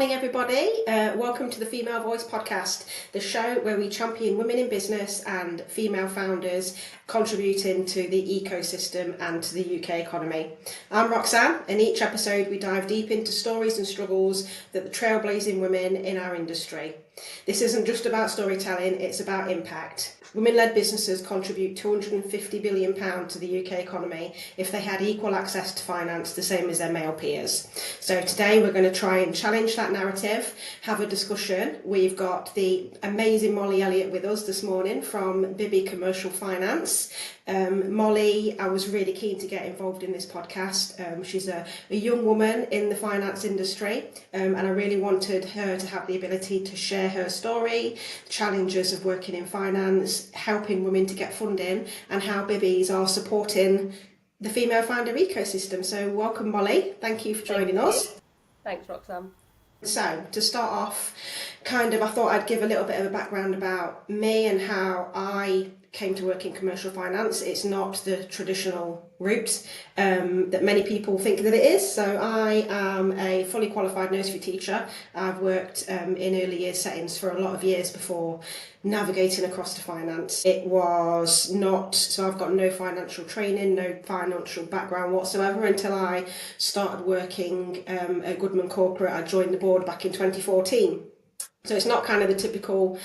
morning, everybody. Welcome to the Female Voice podcast, the show where we champion women in business and female founders contributing to the ecosystem and to the UK economy. I'm Roxanne, and each episode we dive deep into stories and struggles that the trailblazing women in our industry. This isn't just about storytelling, it's about impact. Women-led businesses contribute £250 billion to the UK economy if they had equal access to finance, the same as their male peers. So today we're going to try and challenge that narrative, have a discussion. We've got the amazing Mollie Elliott with us this morning from Bibby Commercial Finance. Mollie, I was really keen to get involved in this podcast. She's a young woman in the finance industry, and I really wanted her to have the ability to share her story, challenges of working in finance, helping women to get funding, and how Bibbies are supporting the female founder ecosystem. So welcome, Mollie. Thank you for joining us. Thanks, Roxanne. So to start off, I thought I'd give a little bit of a background about me and how I came to work in commercial finance. It's not the traditional route that many people think that it is. So I am a fully qualified nursery teacher. I've worked in early years settings for a lot of years before navigating across to finance. It was not, so I've got no financial training, no financial background whatsoever until I started working at Goodman Corporate. I joined the board back in 2014. So it's not kind of the typical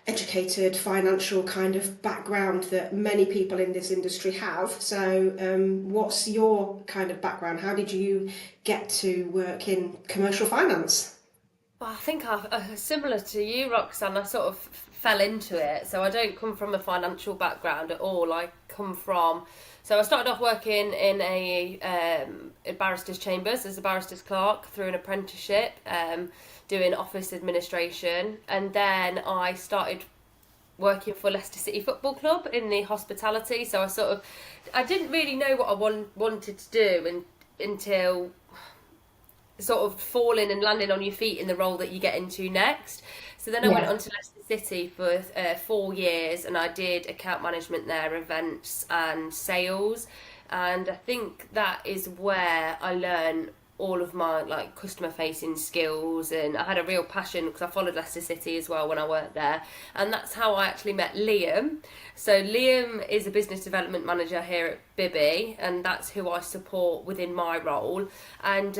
educated financial kind of background that many people in this industry have. So what's your kind of background? How did you get to work in commercial finance? Well, I think similar to you, Roxanne, I sort of fell into it. So I don't come from a financial background at all. I started off working in a barrister's chambers as a barrister's clerk through an apprenticeship, doing office administration, and then I started working for Leicester City Football Club in the hospitality. So I didn't really know what I wanted to do until sort of falling and landing on your feet in the role that you get into next. So then I went on to Leicester City for 4 years, and I did account management there, events and sales, and I think that is where I learned all of my customer facing skills, and I had a real passion because I followed Leicester City as well when I worked there, and that's how I actually met Liam. So Liam is a business development manager here at Bibby, and that's who I support within my role. And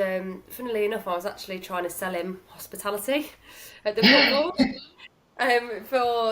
funnily enough, I was actually trying to sell him hospitality at the football.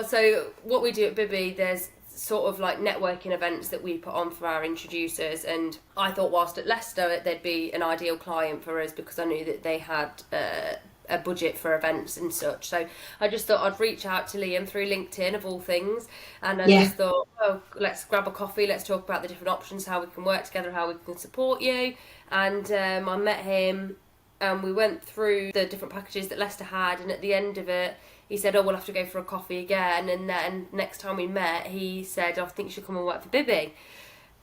So what we do at Bibby, there's sort of like networking events that we put on for our introducers, and I thought whilst at Leicester they'd be an ideal client for us because I knew that they had a budget for events and such. So I just thought I'd reach out to Liam through LinkedIn of all things, and I just thought, oh, let's grab a coffee, let's talk about the different options, how we can work together, how we can support you. And I met him and we went through the different packages that Leicester had, and at the end of it he said, oh, we'll have to go for a coffee again. And then next time we met, he said, I think you should come and work for Bibby.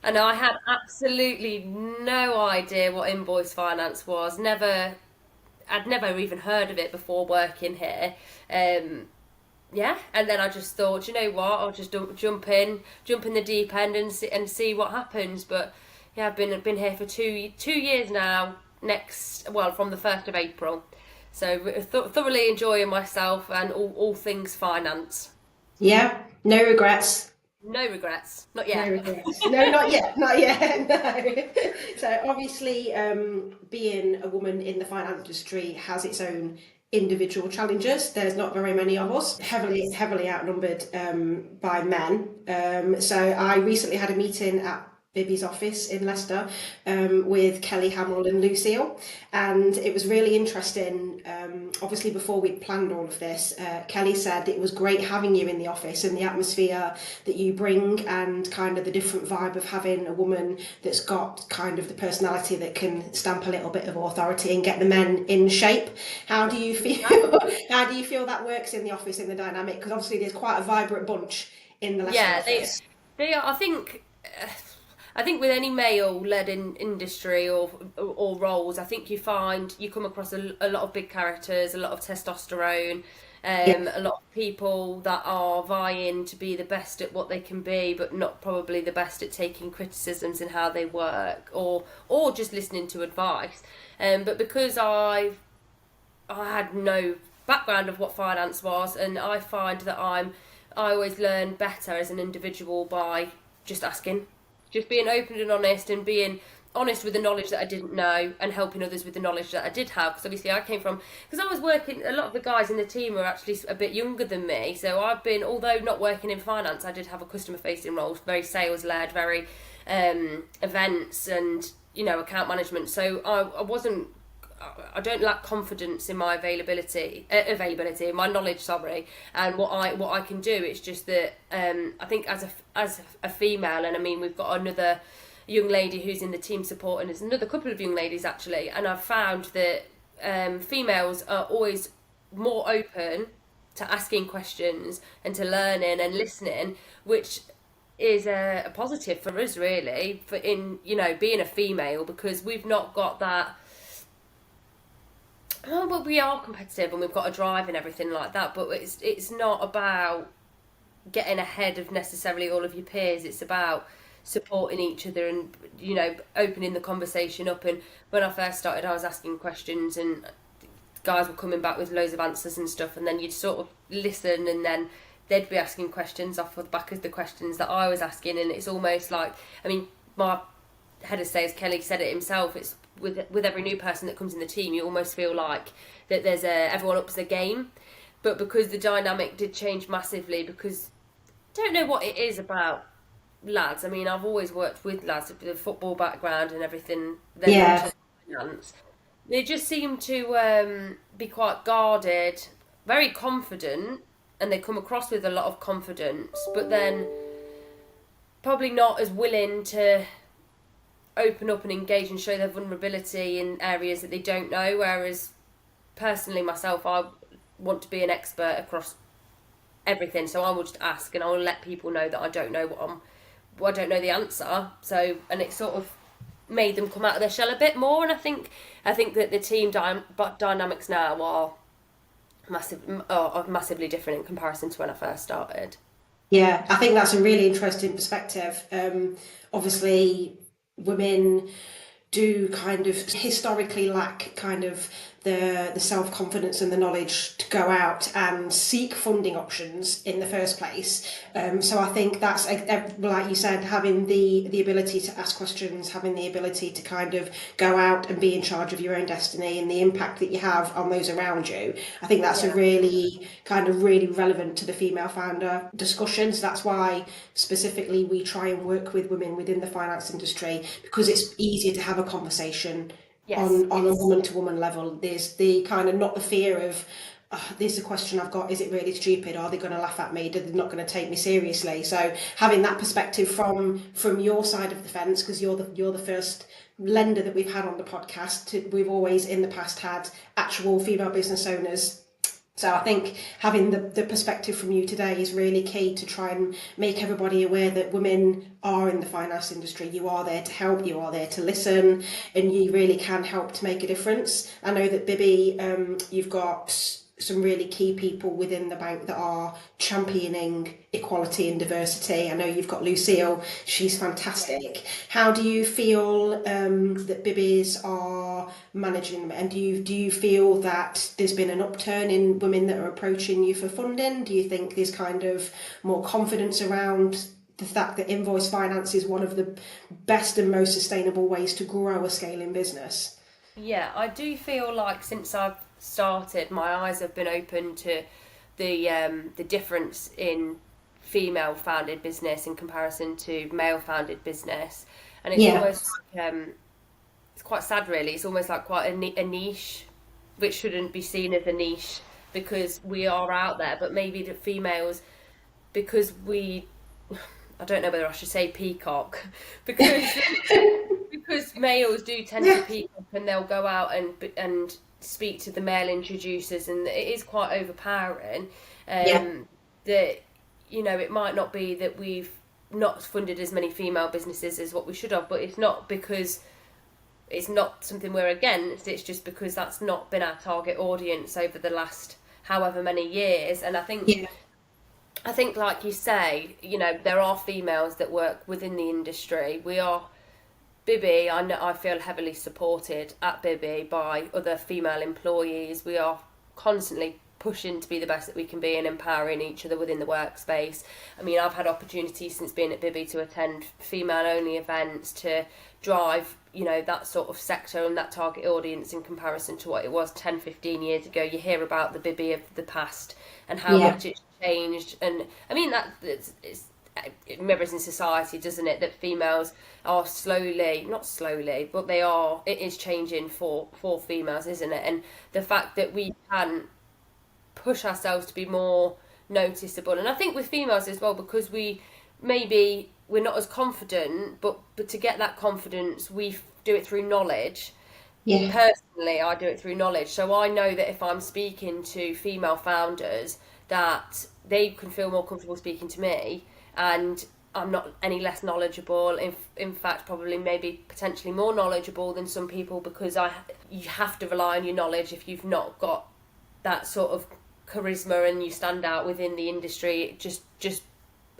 And I had absolutely no idea what Invoice Finance was. I'd never even heard of it before working here. And then I just thought, you know what, I'll just jump in the deep end and see what happens. But yeah, I've been here for 2 years now. From the 1st of April. So thoroughly enjoying myself and all things finance. Yeah, no regrets. No regrets, not yet. No regrets. No, not yet. No. So obviously, being a woman in the finance industry has its own individual challenges. There's not very many of us, heavily outnumbered by men. So I recently had a meeting at Bibby's office in Leicester with Kelly, Hamill and Lucille, and it was really interesting. Obviously before we'd planned all of this, Kelly said it was great having you in the office and the atmosphere that you bring, and kind of the different vibe of having a woman that's got kind of the personality that can stamp a little bit of authority and get the men in shape. How do you feel that works in the office, in the dynamic? Because obviously there's quite a vibrant bunch in the Leicester office. They are. I think with any male-led industry or roles, I think you come across a lot of big characters, a lot of testosterone, a lot of people that are vying to be the best at what they can be, but not probably the best at taking criticisms in how they work or just listening to advice. But because I've I had no background of what finance was, and I find that I always learn better as an individual by just asking, just being open and honest, and being honest with the knowledge that I didn't know, and helping others with the knowledge that I did have. Because obviously I came from, because I was working, a lot of the guys in the team were actually a bit younger than me, so I've been, although not working in finance, I did have a customer facing role, very sales led, very events and, you know, account management. So I don't lack confidence in my availability, my knowledge, sorry, and what I can do. It's just that I think as a female, and I mean, we've got another young lady who's in the team support, and there's another couple of young ladies actually, and I've found that females are always more open to asking questions and to learning and listening, which is a positive for us, really, for, in, you know, being a female, because we've not got that. Oh, but we are competitive and we've got a drive and everything like that, but it's not about getting ahead of necessarily all of your peers. It's about supporting each other and, you know, opening the conversation up. And when I first started, I was asking questions, and guys were coming back with loads of answers and stuff, and then you'd sort of listen, and then they'd be asking questions off the back of the questions that I was asking. And it's almost like, I mean, my head of sales, Kelly, said it himself, it's with every new person that comes in the team, you almost feel like that there's everyone ups their game. But because the dynamic did change massively, because I don't know what it is about lads. I mean, I've always worked with lads with a football background and everything. Yeah. Finance. They just seem to be quite guarded, very confident, and they come across with a lot of confidence, but then probably not as willing to open up and engage and show their vulnerability in areas that they don't know. Whereas personally myself, I want to be an expert across everything, so I will just ask, and I will let people know that I don't know I don't know the answer. So, and it sort of made them come out of their shell a bit more. And I think that the team dynamics now are massively different in comparison to when I first started. Yeah, I think that's a really interesting perspective. Obviously, women do kind of historically lack kind of the self-confidence and the knowledge to go out and seek funding options in the first place. So I think that's, like you said, having the ability to ask questions, having the ability to kind of go out and be in charge of your own destiny and the impact that you have on those around you. I think that's a really relevant to the female founder discussions. That's why specifically we try and work with women within the finance industry, because it's easier to have a conversation. Yes. On a woman-to-woman level. There's the kind of, not the fear of, there's a question I've got, is it really stupid? Are they going to laugh at me? They're not going to take me seriously. So having that perspective from your side of the fence, because you're the first lender that we've had on the podcast. We've always in the past had actual female business owners. So I think having the perspective from you today is really key to try and make everybody aware that women are in the finance industry. You are there to help, you are there to listen, and you really can help to make a difference. I know that Bibby, you've got some really key people within the bank that are championing equality and diversity. I know you've got Lucille, she's fantastic. How do you feel that Bibbies are managing them, and do you feel that there's been an upturn in women that are approaching you for funding? Do you think there's kind of more confidence around the fact that Invoice Finance is one of the best and most sustainable ways to grow a scaling business? Yeah, I do feel like since I've started, my eyes have been open to the difference in female founded business in comparison to male founded business, and it's almost like, it's quite sad really. It's almost like quite a niche, which shouldn't be seen as a niche because we are out there, but maybe the females, because I don't know whether I should say peacock, because because males do tend to peacock, and they'll go out and speak to the male introducers, and it is quite overpowering. That, you know, it might not be that we've not funded as many female businesses as what we should have, but it's not because it's not something we're against, it's just because that's not been our target audience over the last however many years. And I think like you say, you know, there are females that work within the industry. We are Bibby, I feel heavily supported at Bibby by other female employees. We are constantly pushing to be the best that we can be and empowering each other within the workspace. I mean, I've had opportunities since being at Bibby to attend female-only events to drive, that sort of sector and that target audience in comparison to what it was 10, 15 years ago. You hear about the Bibby of the past and how much it's changed. And I mean, it mirrors in society, doesn't it, that females are not slowly, but it is changing for females, isn't it? And the fact that we can push ourselves to be more noticeable, and I think with females as well, because we're not as confident, but to get that confidence we do it through knowledge. Personally, I do it through knowledge, so I know that if I'm speaking to female founders, that they can feel more comfortable speaking to me, and I'm not any less knowledgeable. In fact, probably maybe potentially more knowledgeable than some people, because you have to rely on your knowledge if you've not got that sort of charisma and you stand out within the industry just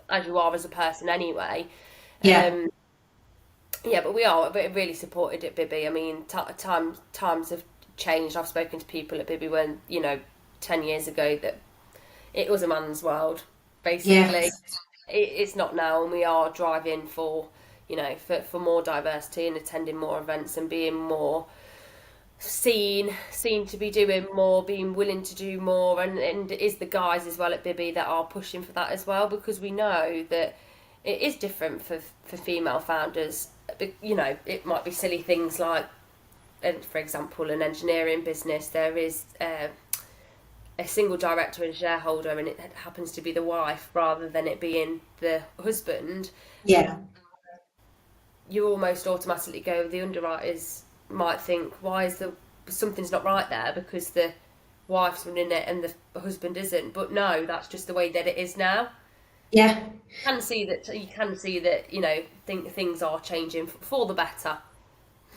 as you are as a person anyway. But we are really supported at Bibby. I mean, times have changed. I've spoken to people at Bibby when 10 years ago that it was a man's world, basically. It's not now, and we are driving for more diversity and attending more events and being more seen to be doing more, being willing to do more, and it is the guys as well at Bibby that are pushing for that as well, because we know that it is different for female founders. It might be silly things like, for example, an engineering business, there is a single director and shareholder, and it happens to be the wife rather than it being the husband. You almost automatically go, the underwriters might think, why is something's not right there because the wife's running it and the husband isn't. But no, that's just the way that it is now. You can see that things are changing for the better.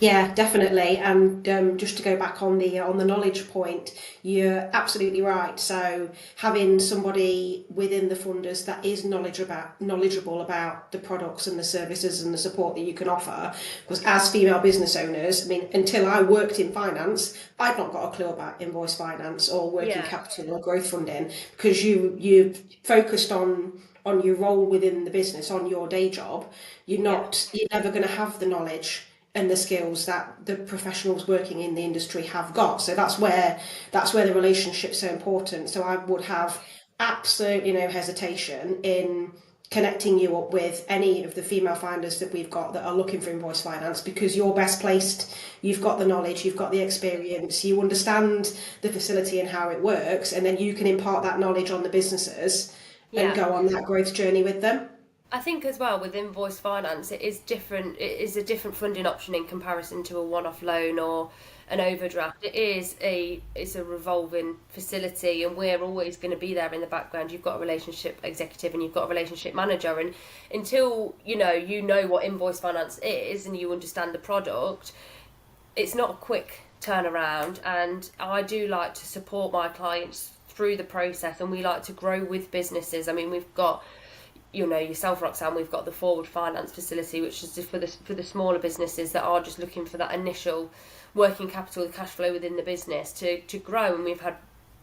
Yeah, definitely. And just to go back on the knowledge point, you're absolutely right. So having somebody within the funders that is knowledgeable about the products and the services and the support that you can offer, because as female business owners, I mean, until I worked in finance, I'd not got a clue about invoice finance or working capital or growth funding, because you focused on your role within the business, on your day job. You're never going to have the knowledge and the skills that the professionals working in the industry have got. So that's where the relationship's so important. So I would have absolutely no hesitation in connecting you up with any of the female founders that we've got that are looking for invoice finance, because you're best placed. You've got the knowledge, you've got the experience, you understand the facility and how it works, and then you can impart that knowledge on the businesses and go on that growth journey with them. I think as well with invoice finance, it is different. It is a different funding option in comparison to a one-off loan or an overdraft. It's a revolving facility, and we're always going to be there in the background. You've got a relationship executive and you've got a relationship manager, and until you know what invoice finance is and you understand the product, it's not a quick turnaround. And I do like to support my clients through the process, and we like to grow with businesses. I mean, we've got yourself, Roxanne, we've got the forward finance facility, which is for the smaller businesses that are just looking for that initial working capital, the cash flow within the business to grow. And we've had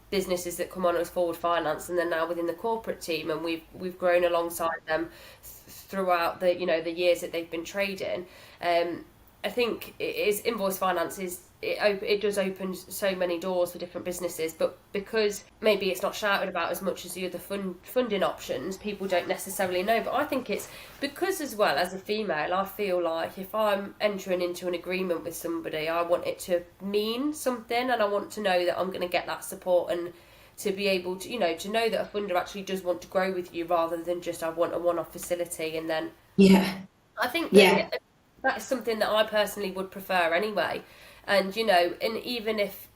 businesses that come on as forward finance and they're now within the corporate team, and we've grown alongside them throughout the years that they've been trading. I think invoice finance it does open so many doors for different businesses, but because maybe it's not shouted about as much as the other funding options, people don't necessarily know. But I think it's because, as well as a female, I feel like if I'm entering into an agreement with somebody, I want it to mean something, and I want to know that I'm going to get that support, and to be able to to know that a funder actually does want to grow with you, rather than just I want a one-off facility. And then I think that is something that I personally would prefer anyway. And and even if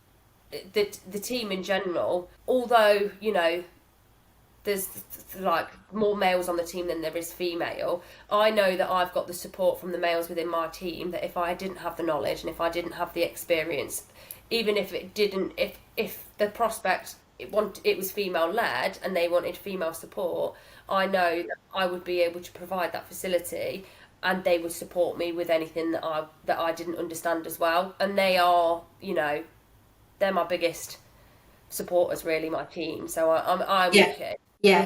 the team in general, although there's like more males on the team than there is female, I know that I've got the support from the males within my team, that if I didn't have the knowledge and if I didn't have the experience, even if if the prospect it was female led and they wanted female support, I know that I would be able to provide that facility and they would support me with anything that I didn't understand as well. And they are, they're my biggest supporters, really, my team. So I'm Yeah. lucky. Yeah,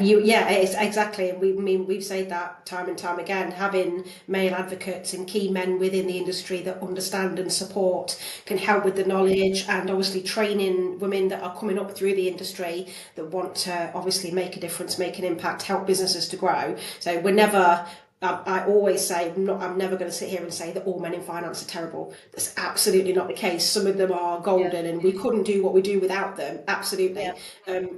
it's exactly. We've said that time and time again. Having male advocates and key men within the industry that understand and support can help with the knowledge, and obviously training women that are coming up through the industry that want to obviously make a difference, make an impact, help businesses to grow. So we're never. I always say I'm never going to sit here and say that all men in finance are terrible. That's absolutely not the case. Some of them are Yeah. golden, and we couldn't do what we do without them. Yeah. Absolutely.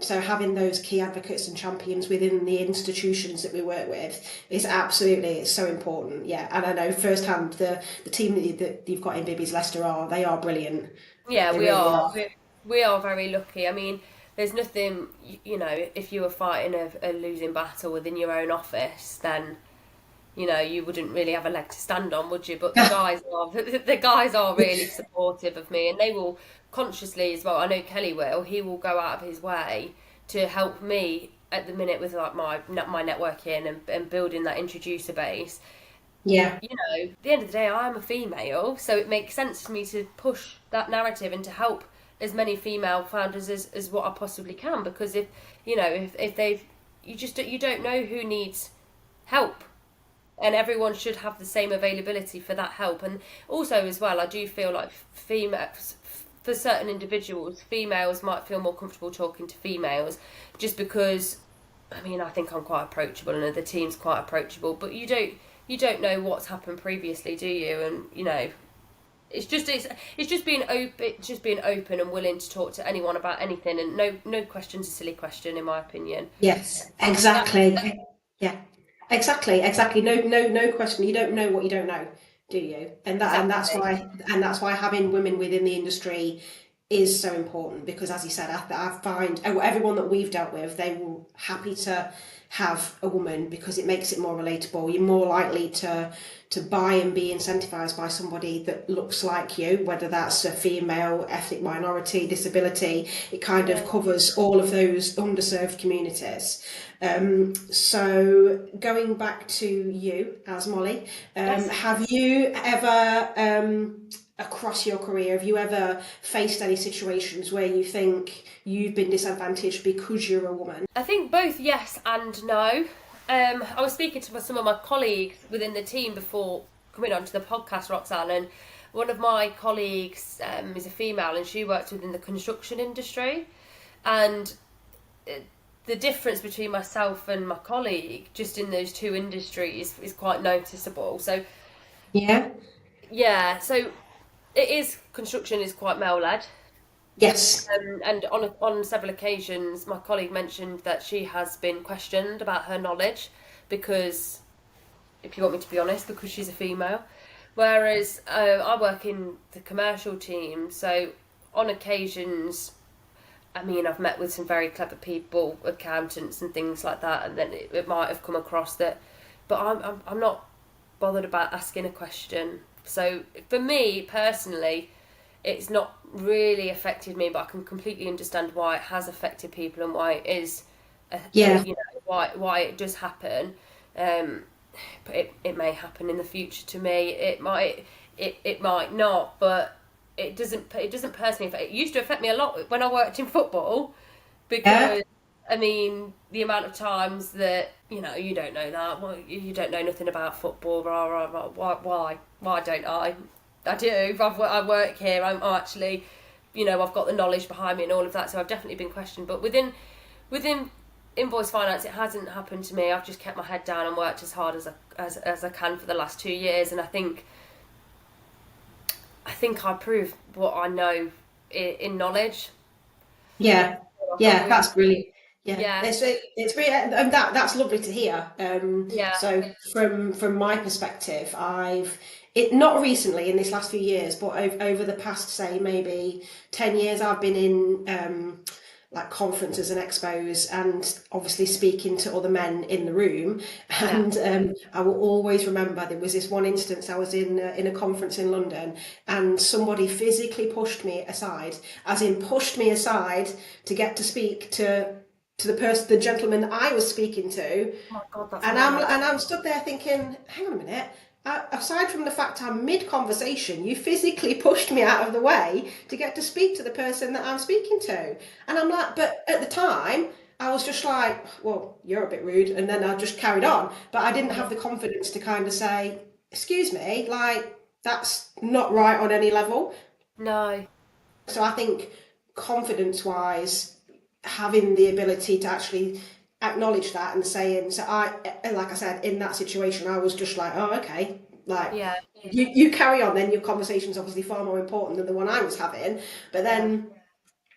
So having those key advocates and champions within the institutions that we work with is absolutely, it's so important. Yeah, and I know firsthand the team that you've got in Bibby's Leicester they are brilliant. Yeah, They we really are. are. We are very lucky. I mean, there's nothing, if you were fighting a losing battle within your own office, then you wouldn't really have a leg to stand on, would you? But the guys are really supportive of me, and they will consciously as well. I know Kelly will. He will go out of his way to help me at the minute with like my networking and building that introducer base. Yeah, At the end of the day, I'm a female, so it makes sense for me to push that narrative and to help as many female founders as what I possibly can. Because if they've you don't know who needs help, and everyone should have the same availability for that help. And also as well, I do feel like females, for certain individuals, females might feel more comfortable talking to females just because, I mean, I think I'm quite approachable and the team's quite approachable, but you don't know what's happened previously, do you? And it's just being open and willing to talk to anyone about anything, and no question's a silly question in my opinion. yes, That, exactly. Yeah, exactly. No question. You don't know what you don't know, do you? exactly. And that's why having women within the industry is so important, because as you said, I find everyone that we've dealt with, they were happy to have a woman because it makes it more relatable. You're more likely to buy and be incentivized by somebody that looks like you, whether that's a female, ethnic minority, disability. It kind of Yeah. covers all of those underserved communities. So going back to you as Mollie, Yes. have you ever across your career, have you ever faced any situations where you think you've been disadvantaged because you're a woman? I think both yes and no. I was speaking to some of my colleagues within the team before coming onto the podcast, Roxanne, and one of my colleagues is a female, and she works within the construction industry, and the difference between myself and my colleague just in those two industries is quite noticeable. So Yeah. yeah, so construction is quite male led. Yes. And on several occasions, my colleague mentioned that she has been questioned about her knowledge because, if you want me to be honest, because she's a female. Whereas I work in the commercial team, so on occasions, I mean, I've met with some very clever people, accountants and things like that, and then it might have come across that, but I'm not bothered about asking a question. So for me personally, it's not really affected me, but I can completely understand why it has affected people and why it is, Yeah. why it does happen. But it may happen in the future to me. It might not, but it doesn't personally affect. It used to affect me a lot when I worked in football, Yeah. because I mean the amount of times that you don't know that, well, you don't know nothing about football. Rah, rah, rah, why don't I? I do. I work here. I'm actually, I've got the knowledge behind me and all of that. So I've definitely been questioned. But within Invoice Finance, it hasn't happened to me. I've just kept my head down and worked as hard as I can for the last 2 years, and I think I proved what I know in knowledge. Yeah. I've not Yeah. really, That's brilliant. Yeah, yeah, it's really, and that's lovely to hear. yeah, So from my perspective, I've it not recently in this last few years, but over the past, say, maybe 10 years, I've been in like conferences and expos, and obviously speaking to other men in the room. yeah. And I will always remember there was this one instance. I was in a conference in London, and somebody physically pushed me aside, as in pushed me aside to get to speak to the gentleman that I was speaking to. Oh my God, that's And mad. I'm stood there thinking, hang on a minute, aside from the fact I'm mid-conversation, you physically pushed me out of the way to get to speak to the person that I'm speaking to. And I'm like, but at the time, I was just like, well, you're a bit rude. And then I just carried on. But I didn't have the confidence to kind of say, excuse me, like, that's not right on any level. No. So I think confidence wise, having the ability to actually acknowledge that and saying, so I, like I said, in that situation, I was just like, oh, okay, like Yeah. you carry on, then your conversation's obviously far more important than the one I was having. But Yeah.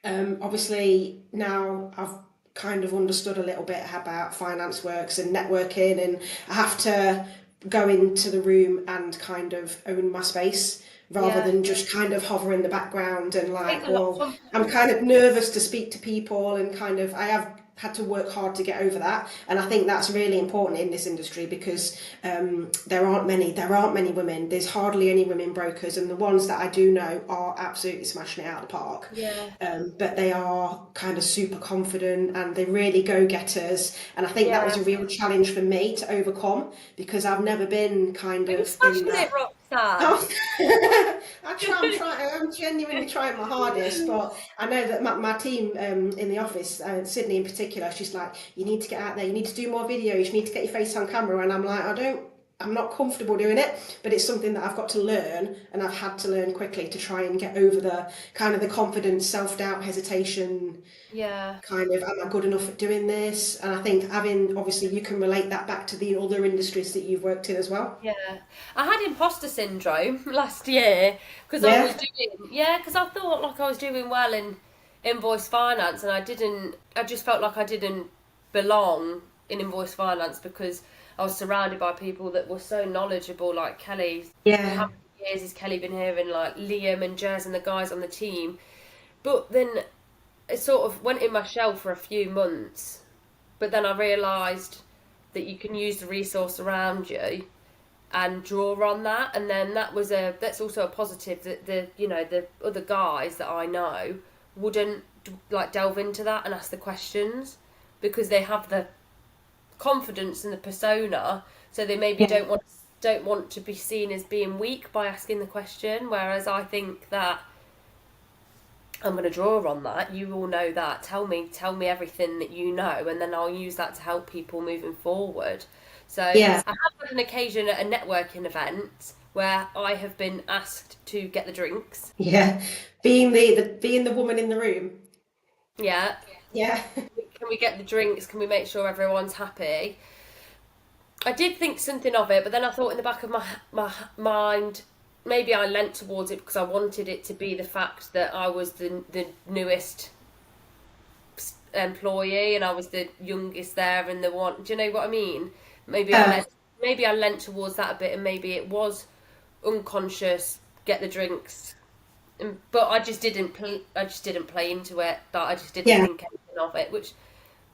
then obviously now I've kind of understood a little bit about finance works and networking, and I have to go into the room and kind of own my space rather Yeah. than just kind of hover in the background and I think like, a lot well, of I'm kind of nervous to speak to people, and kind of I have had to work hard to get over that, and I think that's really important in this industry because there aren't many women. There's hardly any women brokers, and the ones that I do know are absolutely smashing it out of the park. yeah. But they are kind of super confident and they're really go-getters, and I think that was Yeah. a real challenge for me to overcome because I've never been kind Are you of in smashing it, that. Roxanne? Oh, I'm genuinely trying my hardest, but I know that my team in the office, Sydney in particular, she's like, you need to get out there, you need to do more videos, you need to get your face on camera, and I'm like, I'm not comfortable doing it, but it's something that I've got to learn, and I've had to learn quickly to try and get over the kind of the confidence, self-doubt, hesitation, Yeah. kind of, am I good enough at doing this? And I think having, obviously, you can relate that back to the other industries that you've worked in as well. Yeah. I had imposter syndrome last year because I was Yeah. doing, yeah, because I thought like I was doing well in invoice finance and I just felt like I didn't belong in invoice finance because I was surrounded by people that were so knowledgeable, like Kelly. How Yeah. many years has Kelly been here? And like Liam and Jez and the guys on the team. But then it sort of went in my shell for a few months. But then I realised that you can use the resource around you and draw on that, and then that's also a positive that the other guys that I know wouldn't like delve into that and ask the questions because they have the confidence and the persona, so they maybe Yeah. don't want to be seen as being weak by asking the question, whereas I think that I'm going to draw on that. You all know that. Tell me everything that you know, and then I'll use that to help people moving forward. So I Yeah. have had an occasion at a networking event where I have been asked to get the drinks. Yeah. Being the woman in the room. Yeah, Yeah. can we get the drinks? Can we make sure everyone's happy? I did think something of it, but then I thought in the back of my mind, maybe I leant towards it because I wanted it to be the fact that I was the newest employee and I was the youngest there and the one. Do you know what I mean? Maybe I Uh, lent, maybe I leant towards that a bit, and maybe it was unconscious. Get the drinks, but I just didn't. I just didn't play into it. That I just didn't yeah. think anything of it, which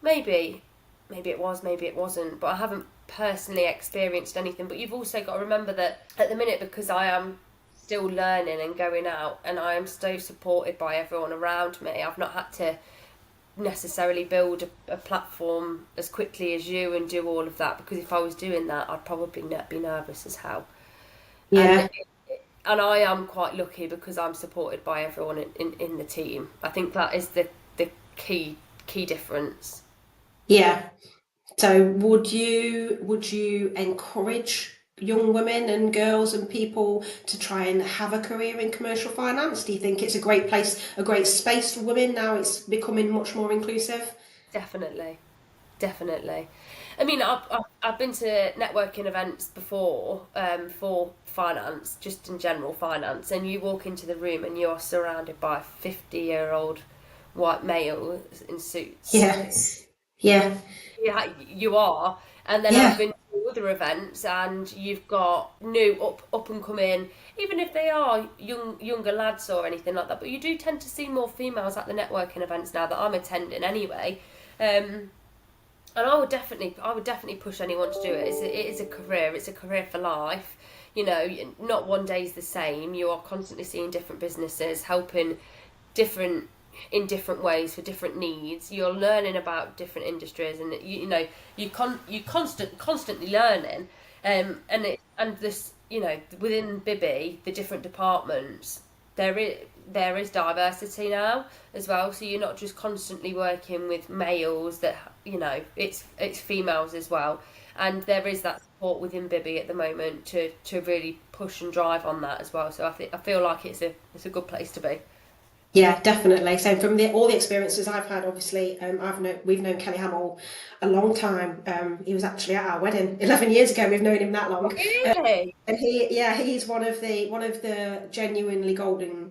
maybe, maybe it was, maybe it wasn't. But I haven't personally experienced anything. But you've also got to remember that at the minute, because I am still learning and going out, and I am so supported by everyone around me. I've not had to necessarily build a platform as quickly as you and do all of that, because if I was doing that I'd probably be nervous as hell, Yeah. and and I am quite lucky because I'm supported by everyone in the team. I think that is the key difference. Yeah. So would you encourage young women and girls and people to try and have a career in commercial finance? Do you think it's a great place, a great space for women now it's becoming much more inclusive? Definitely, definitely. I mean, I've been to networking events before, for finance, just in general finance, and you walk into the room and you're surrounded by 50-year-old white males in suits. Yeah. Yeah. Yeah, you are. And then I've Yeah. been to other events, and you've got new up and coming, even if they are younger lads or anything like that. But you do tend to see more females at the networking events now that I'm attending anyway. And I would definitely push anyone to do it. It is a career. It's a career for life. You know, not one day's the same. You are constantly seeing different businesses, helping different in different ways for different needs. You're learning about different industries, and you know constantly learning. And this you know, within Bibby, the different departments, there is diversity now as well. So you're not just constantly working with males. That, you know, it's females as well, and there is that support within Bibby at the moment to really push and drive on that as well. So I feel like it's a good place to be. Yeah, definitely. So from all the experiences I've had, obviously, we've known Kelly Hamill a long time. He was actually at our wedding 11 years ago. We've known him that long. Really? And he's one of the genuinely golden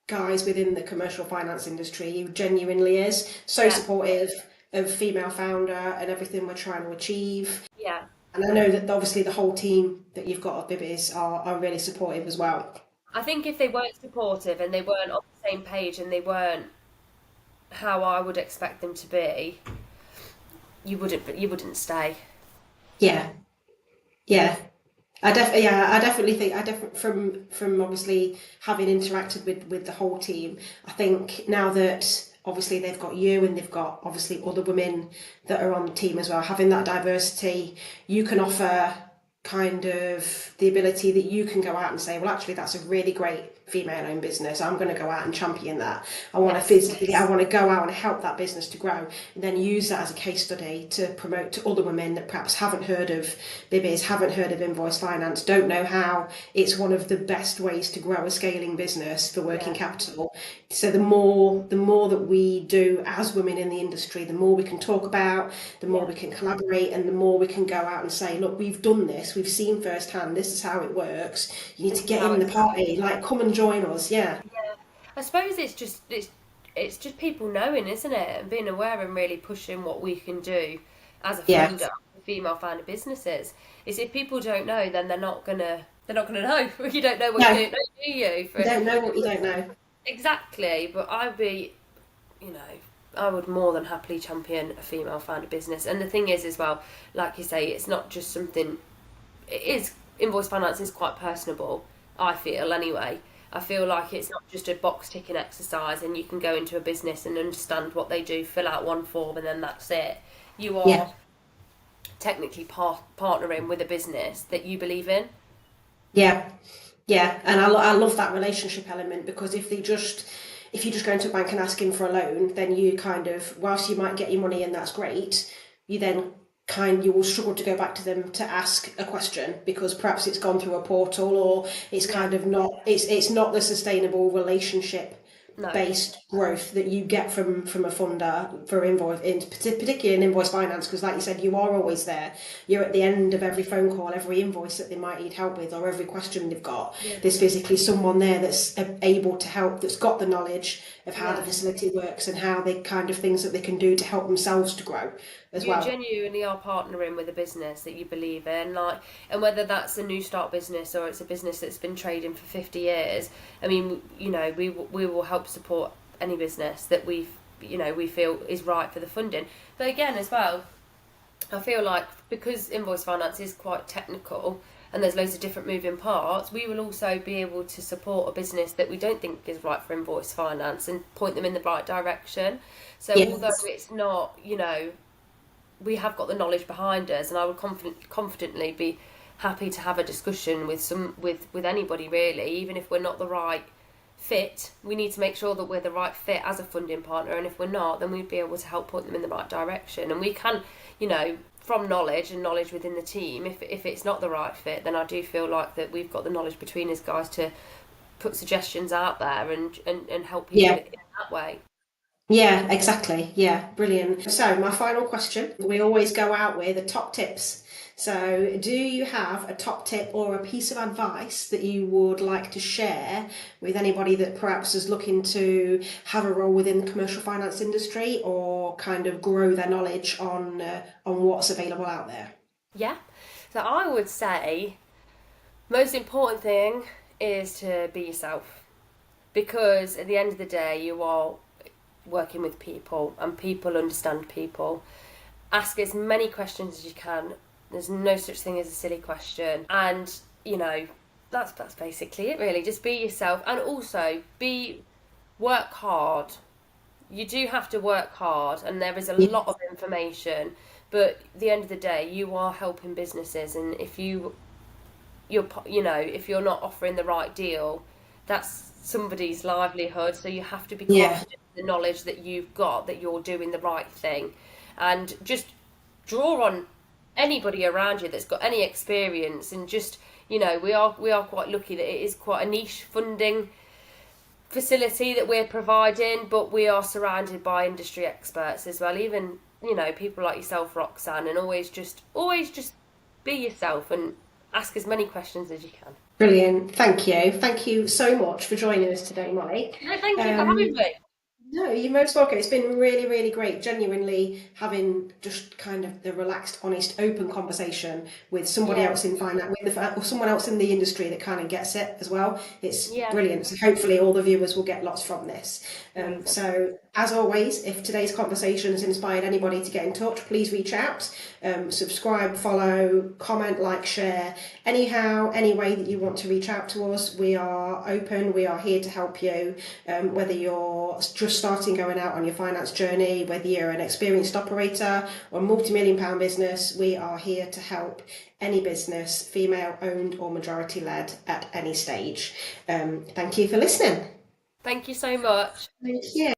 guys within the commercial finance industry. He genuinely is so Yeah. supportive of female founder and everything we're trying to achieve. Yeah. And I know that obviously the whole team that you've got of Bibbies are really supportive as well. I think if they weren't supportive and they weren't on the same page and they weren't how I would expect them to be, you wouldn't stay. Yeah, yeah. I definitely think from obviously having interacted with the whole team, I think now that obviously they've got you and they've got obviously other women that are on the team as well, having that diversity, you can offer kind of the ability that you can go out and say, well, actually, that's a really great female-owned business. I'm going to go out and champion that. I want to go out and help that business to grow, and then use that as a case study to promote to other women that perhaps haven't heard of Bibbies, haven't heard of Invoice Finance, don't know how it's one of the best ways to grow a scaling business for working capital. So the more that we do as women in the industry, the more we can talk about, the more we can collaborate, and the more we can go out and say, look, we've done this, we've seen firsthand, this is how it works. You need to get in the party, like come and join us. Yeah. I suppose it's just people knowing, isn't it, and being aware and really pushing what we can do as a founder, female founder businesses. Is if people don't know, then they're not gonna know. You don't know what you don't know, do you? You don't know what you don't know. Exactly, but you know, I would more than happily champion a female founder business. And the thing is, as well, like you say, it's not just something. It is Invoice Finance is quite personable. I feel anyway. I feel like it's not just a box ticking exercise, and you can go into a business and understand what they do, fill out one form, and then that's it. You are technically partnering with a business that you believe in. Yeah, yeah, and I love that relationship element, because if you just go into a bank and asking for a loan, then you kind of, whilst you might get your money and that's great, you will struggle to go back to them to ask a question, because perhaps it's gone through a portal, or it's kind of not it's not the sustainable relationship based growth that you get from a funder for particularly in Invoice Finance, because like you said, you are always there. You're at the end of every phone call, every invoice that they might need help with, or every question they've got. There's physically someone there that's able to help, that's got the knowledge of how the facility works and how they kind of things that they can do to help themselves to grow as well. You genuinely are partnering with a business that you believe in, and whether that's a new start business or it's a business that's been trading for 50 years. I mean, you know, we will help support any business that we feel is right for the funding. But again, as well, I feel like because Invoice Finance is quite technical and there's loads of different moving parts, we will also be able to support a business that we don't think is right for Invoice Finance and point them in the right direction. So although it's not, you know, we have got the knowledge behind us, and I would confidently be happy to have a discussion with anybody really, even if we're not the right fit. We need to make sure that we're the right fit as a funding partner, and if we're not, then we'd be able to help point them in the right direction. And we can, you know, from knowledge within the team, if it's not the right fit, then I do feel like that we've got the knowledge between us guys to put suggestions out there and help people in that way. Yeah, exactly. Yeah, brilliant. So my final question, we always go out with the top tips. So do you have a top tip or a piece of advice that you would like to share with anybody that perhaps is looking to have a role within the commercial finance industry, or kind of grow their knowledge on what's available out there? Yeah. So I would say most important thing is to be yourself, because at the end of the day you are working with people and people understand people. Ask as many questions as you can. There's no such thing as a silly question, and you know that's basically it really. Just be yourself, and also work hard. You do have to work hard, and there is a lot of information, but at the end of the day you are helping businesses, and if you if you're not offering the right deal, that's somebody's livelihood. So you have to be Yeah. confident in the knowledge that you've got, that you're doing the right thing, and just draw on anybody around you that's got any experience. And just, we are quite lucky that it is quite a niche funding facility that we're providing, but we are surrounded by industry experts as well, even people like yourself, Roxanne. And always just be yourself and ask as many questions as you can. Brilliant. Thank you so much for joining us today, Mollie. No, thank you for having me. No, you're most welcome. It's been really, really great, genuinely having just kind of the relaxed, honest, open conversation with somebody else in finance, or someone else in the industry that kind of gets it as well. It's brilliant. So hopefully all the viewers will get lots from this. So as always, if today's conversation has inspired anybody to get in touch, please reach out, subscribe, follow, comment, like, share. Anyhow, any way that you want to reach out to us, we are open. We are here to help you, whether you're just starting going out on your finance journey, whether you're an experienced operator or a multi-million-pound business, we are here to help any business, female owned or majority led, at any stage. Thank you for listening. Thank you so much. Thank you.